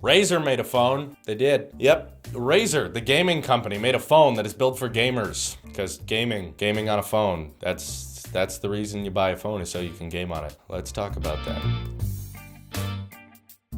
Razer made a phone. They did. Yep. Razer, the gaming company, made a phone that is built for gamers. Because gaming on a phone, that's the reason you buy a phone, is so you can game on it. Let's talk about that.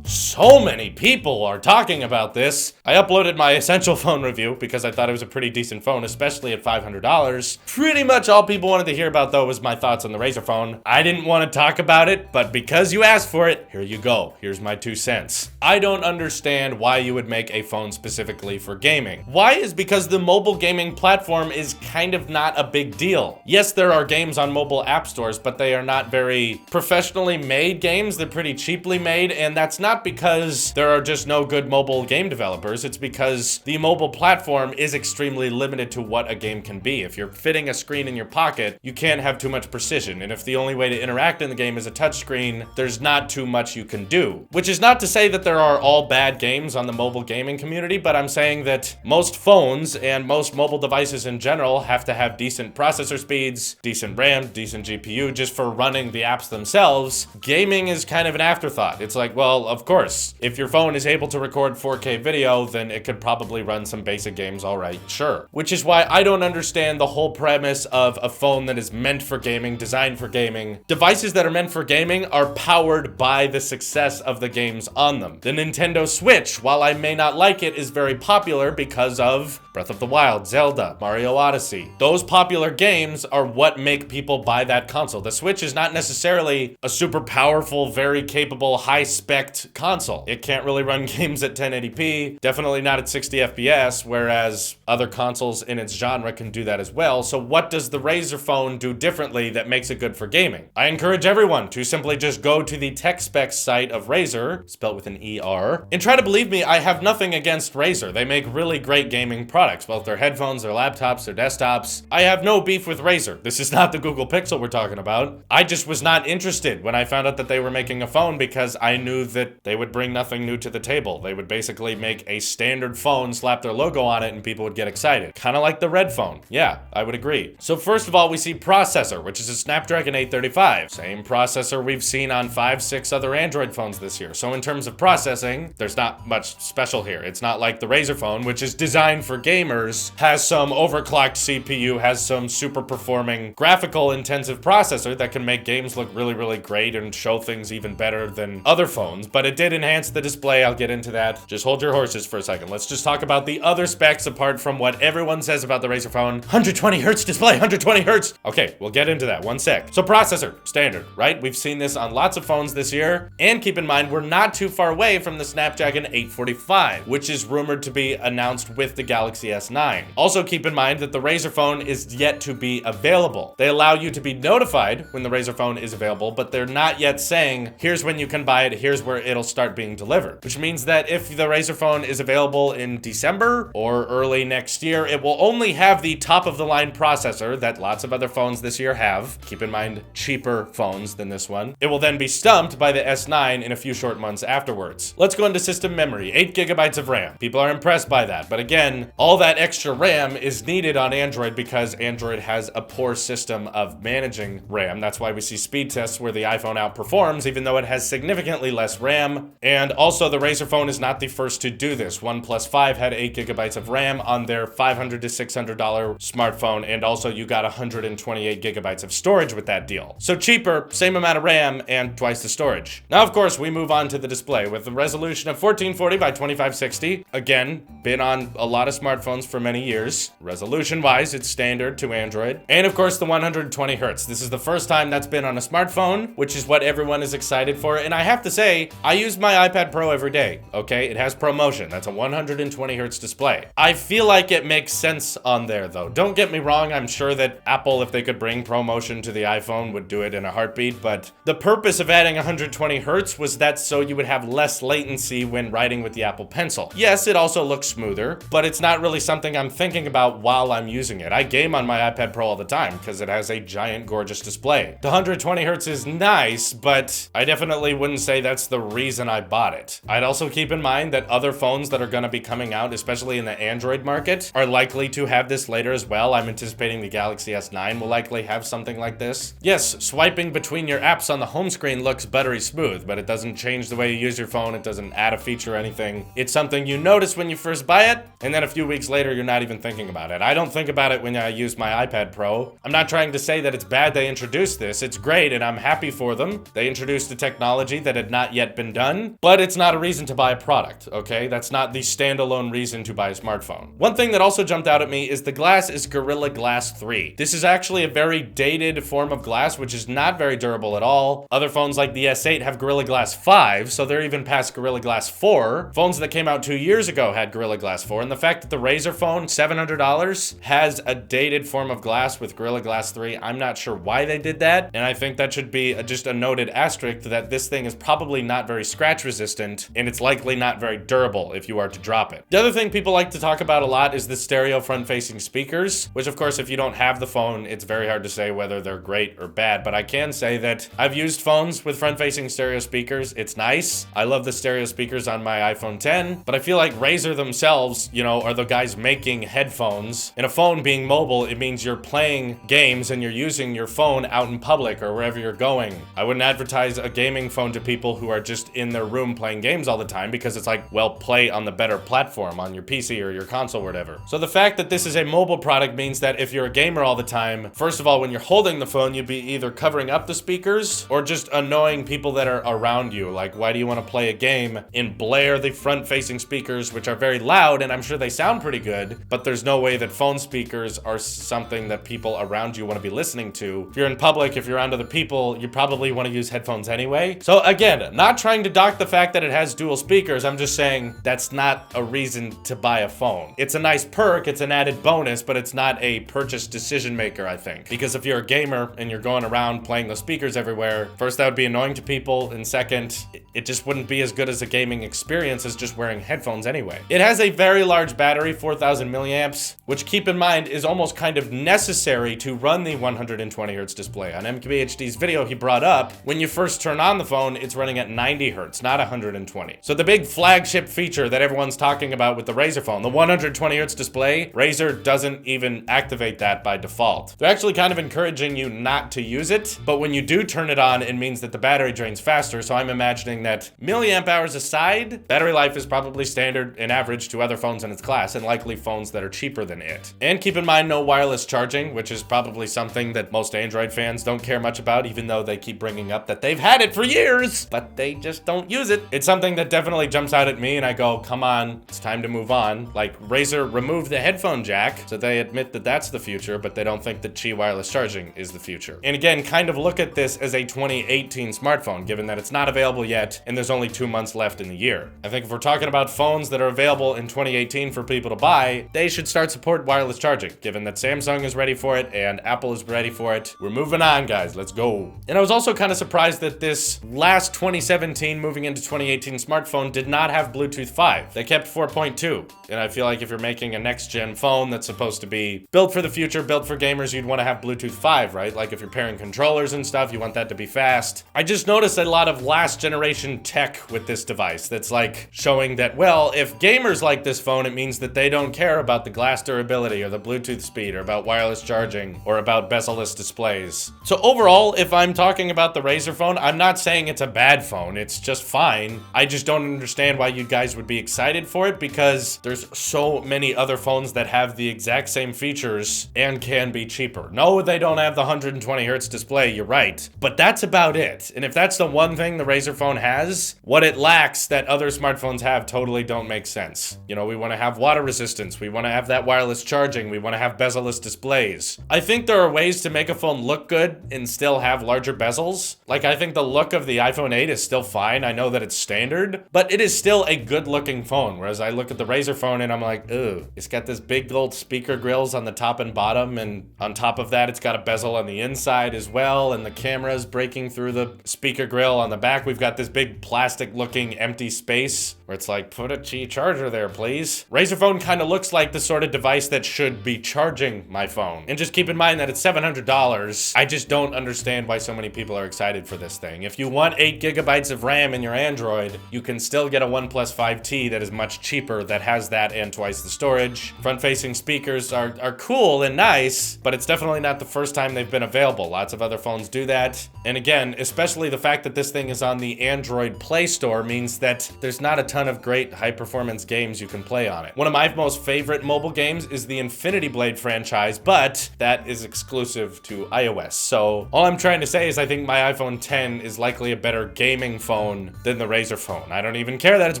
So many people are talking about this. I uploaded my Essential phone review because I thought it was a pretty decent phone, especially at $500. Pretty much all people wanted to hear about, though, was my thoughts on the Razer phone. I didn't want to talk about it, but because you asked for it, here you go. Here's my 2 cents. I don't understand why you would make a phone specifically for gaming. Why is because the mobile gaming platform is kind of not a big deal. Yes, there are games on mobile app stores, but they are not very professionally made games. They're pretty cheaply made, and that's not because there are just no good mobile game developers. It's because the mobile platform is extremely limited to what a game can be. If you're fitting a screen in your pocket, you can't have too much precision. And if the only way to interact in the game is a touchscreen, there's not too much you can do. Which is not to say that there are all bad games on the mobile gaming community, but I'm saying that most phones and most mobile devices in general have to have decent processor speeds, decent RAM, decent GPU, just for running the apps themselves. Gaming is kind of an afterthought. It's like, well, of course, if your phone is able to record 4K video, then it could probably run some basic games, all right, sure. Which is why I don't understand the whole premise of a phone that is meant for gaming, designed for gaming. Devices that are meant for gaming are powered by the success of the games on them. The Nintendo Switch, while I may not like it, is very popular because of Breath of the Wild, Zelda, Mario Odyssey. Those popular games are what make people buy that console. The Switch is not necessarily a super powerful, very capable, high-spec'd console. It can't really run games at 1080p, definitely not at 60 FPS, whereas other consoles in its genre can do that as well. So what does the Razer phone do differently that makes it good for gaming? I encourage everyone to simply just go to the tech specs site of Razer, spelled with an ER, and try to believe me, I have nothing against Razer. They make really great gaming products, both their headphones, their laptops, their desktops. I have no beef with Razer. This is not the Google Pixel we're talking about. I just was not interested when I found out that they were making a phone because I knew that they would bring nothing new to the table. They would basically make a standard phone, slap their logo on it, and people would get excited. Kind of like the Red phone. Yeah, I would agree. So first of all, we see processor, which is a Snapdragon 835. Same processor we've seen on 5-6 other Android phones this year. So in terms of processing, there's not much special here. It's not like the Razer phone, which is designed for gamers, has some overclocked CPU, has some super performing graphical intensive processor that can make games look really, really great and show things even better than other phones, but it did enhance the display. I'll get into that. Just hold your horses for a second. Let's just talk about the other specs apart from what everyone says about the Razer phone. 120 hertz display, 120 hertz. Okay, we'll get into that. 1 sec. So processor, standard, right? We've seen this on lots of phones this year. And keep in mind, we're not too far away from the Snapdragon 845, which is rumored to be announced with the Galaxy S9. Also keep in mind that the Razer phone is yet to be available. They allow you to be notified when the Razer phone is available, but they're not yet saying, here's when you can buy it, here's where it'll start being delivered. Which means that if the Razer phone is available in December or early next year, it will only have the top of the line processor that lots of other phones this year have. Keep in mind, cheaper phones than this one. It will then be stumped by the S9 in a few short months afterwards. Let's go into system memory, 8 gigabytes of RAM. People are impressed by that, but again, all that extra RAM is needed on Android because Android has a poor system of managing RAM. That's why we see speed tests where the iPhone outperforms, even though it has significantly less RAM. And also the Razer phone is not the first to do this. OnePlus 5 had 8 gigabytes of RAM on their $500 to $600 smartphone, and also you got 128 gigabytes of storage with that deal. So cheaper, same amount of RAM, and twice the storage. Now, of course, we move on to the display with a resolution of 1440 by 2560. Again, been on a lot of smartphones for many years. Resolution-wise, it's standard to Android. And of course, the 120 hertz. This is the first time that's been on a smartphone, which is what everyone is excited for. And I have to say, I use my iPad Pro every day, okay? It has ProMotion. That's a 120 hertz display. I feel like it makes sense on there, though. Don't get me wrong. I'm sure that Apple, if they could bring ProMotion to the iPhone, would do it in a heartbeat. But the purpose of adding 120 hertz was that so you would have less latency when writing with the Apple Pencil. Yes, it also looks smoother, but it's not really something I'm thinking about while I'm using it. I game on my iPad Pro all the time because it has a giant, gorgeous display. The 120 hertz is nice, but I definitely wouldn't say that's the reason reason I bought it. I'd also keep in mind that other phones that are gonna be coming out, especially in the Android market, are likely to have this later as well. I'm anticipating the Galaxy S9 will likely have something like this. Yes, swiping between your apps on the home screen looks buttery smooth, but it doesn't change the way you use your phone. It doesn't add a feature or anything. It's something you notice when you first buy it, and then a few weeks later, you're not even thinking about it. I don't think about it when I use my iPad Pro. I'm not trying to say that it's bad they introduced this. It's great, and I'm happy for them. They introduced a technology that had not yet been done, but it's not a reason to buy a product, okay? That's not the standalone reason to buy a smartphone. One thing that also jumped out at me is the glass is Gorilla Glass 3. This is actually a very dated form of glass, which is not very durable at all. Other phones like the S8 have Gorilla Glass 5, so they're even past Gorilla Glass 4. Phones that came out 2 years ago had Gorilla Glass 4, and the fact that the Razer phone, $700, has a dated form of glass with Gorilla Glass 3, I'm not sure why they did that, and I think that should be just a noted asterisk that this thing is probably not very scratch resistant, and it's likely not very durable if you are to drop it. The other thing people like to talk about a lot is the stereo front-facing speakers, which of course, if you don't have the phone, it's very hard to say whether they're great or bad, but I can say that I've used phones with front-facing stereo speakers. It's nice. I love the stereo speakers on my iPhone 10, but I feel like Razer themselves, you know, are the guys making headphones. And a phone being mobile, it means you're playing games and you're using your phone out in public or wherever you're going. I wouldn't advertise a gaming phone to people who are just in their room playing games all the time because it's like, well, play on the better platform, on your PC or your console or whatever. So the fact that this is a mobile product means that if you're a gamer all the time, first of all, when you're holding the phone, you'd be either covering up the speakers or just annoying people that are around you. Like, why do you want to play a game and blare the front-facing speakers, which are very loud, and I'm sure they sound pretty good, but there's no way that phone speakers are something that people around you want to be listening to. If you're in public, if you're around other people, you probably want to use headphones anyway. So again, not trying to dock the fact that it has dual speakers, I'm just saying that's not a reason to buy a phone. It's a nice perk, it's an added bonus, but it's not a purchase decision maker, I think. Because if you're a gamer and you're going around playing the speakers everywhere, first, that would be annoying to people, and second, it just wouldn't be as good as a gaming experience as just wearing headphones anyway. It has a very large battery, 4,000 milliamps, which, keep in mind, is almost kind of necessary to run the 120 hertz display. On MKBHD's video, he brought up, when you first turn on the phone, it's running at 90 hertz, not 120. So the big flagship feature that everyone's talking about with the Razer phone, the 120 hertz display, Razer doesn't even activate that by default. They're actually kind of encouraging you not to use it, but when you do turn it on, it means that the battery drains faster, so I'm imagining that milliamp hours aside, battery life is probably standard and average to other phones in its class, and likely phones that are cheaper than it. And keep in mind, no wireless charging, which is probably something that most Android fans don't care much about, even though they keep bringing up that they've had it for years, but they just don't use it. It's something that definitely jumps out at me, and I go, come on, it's time to move on. Like, Razer removed the headphone jack, so they admit that that's the future, but they don't think that Qi wireless charging is the future. And again, kind of look at this as a 2018 smartphone, given that it's not available yet, and there's only 2 months left in the year. I think if we're talking about phones that are available in 2018 for people to buy, they should start support wireless charging, given that Samsung is ready for it and Apple is ready for it. We're moving on, guys. Let's go. And I was also kind of surprised that this last 2017 moving into 2018 smartphone did not have Bluetooth 5. They kept 4.2. And I feel like if you're making a next-gen phone that's supposed to be built for the future, built for gamers, you'd want to have Bluetooth 5, right? Like if you're pairing controllers and stuff, you want that to be fast. I just noticed a lot of last generation tech with this device that's like showing that, well, if gamers like this phone, it means that they don't care about the glass durability or the Bluetooth speed or about wireless charging or about bezel-less displays. So overall, if I'm talking about the Razer phone, I'm not saying it's a bad phone. It's just fine. I just don't understand why you guys would be excited for it because there's so many other phones that have the exact same features and can be cheaper. No, they don't have the 120 hertz display, you're right, but that's about it. And if that's the one thing the Razer phone has, what it lacks that other smartphones have totally don't make sense. You know, we want to have water resistance, we want to have that wireless charging, we want to have bezel-less displays. I think there are ways to make a phone look good and still have larger bezels. Like, I think the look of the iPhone 8 is still fine. I know that it's standard, but it is still a good looking phone. Whereas I look at the Razer phone and I'm like, ooh, it's got this big gold speaker grills on the top and bottom, and on top of that, it's got a bezel on the inside as well, and the camera's breaking through the speaker grill. On the back, we've got this big plastic looking empty space where it's like, put a Qi charger there, please. Razer phone kind of looks like the sort of device that should be charging my phone. And just keep in mind that it's $700. I just don't understand why so many people are excited for this thing. If you want 8 gigabytes of RAM RAM in your Android, you can still get a OnePlus 5T that is much cheaper that has that and twice the storage. Front-facing speakers are cool and nice, but it's definitely not the first time they've been available. Lots of other phones do that. And again, especially the fact that this thing is on the Android Play Store means that there's not a ton of great high-performance games you can play on it. One of my most favorite mobile games is the Infinity Blade franchise, but that is exclusive to iOS. So all I'm trying to say is I think my iPhone 10 is likely a better gaming phone than the Razer phone. I don't even care that it's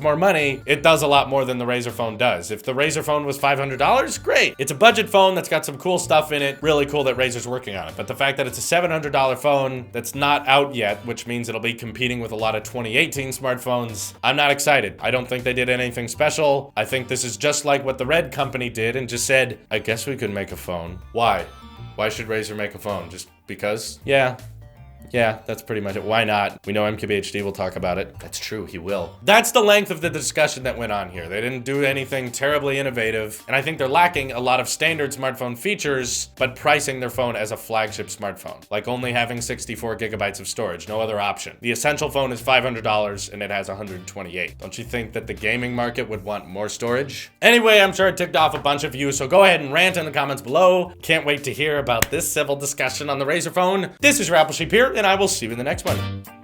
more money. It does a lot more than the Razer phone does. If the Razer phone was $500, great. It's a budget phone that's got some cool stuff in it. Really cool that Razer's working on it. But the fact that it's a $700 phone that's not out yet, which means it'll be competing with a lot of 2018 smartphones, I'm not excited. I don't think they did anything special. I think this is just like what the Red company did and just said, I guess we could make a phone. Why? Why should Razer make a phone? Just because? Yeah, that's pretty much it. Why not? We know MKBHD will talk about it. That's true, he will. That's the length of the discussion that went on here. They didn't do anything terribly innovative, and I think they're lacking a lot of standard smartphone features, but pricing their phone as a flagship smartphone. Like only having 64 gigabytes of storage, no other option. The essential phone is $500 and it has 128. Don't you think that the gaming market would want more storage? Anyway, I'm sure it ticked off a bunch of you, so go ahead and rant in the comments below. Can't wait to hear about this civil discussion on the Razer phone. This is your Apple Sheep here, and I will see you in the next one.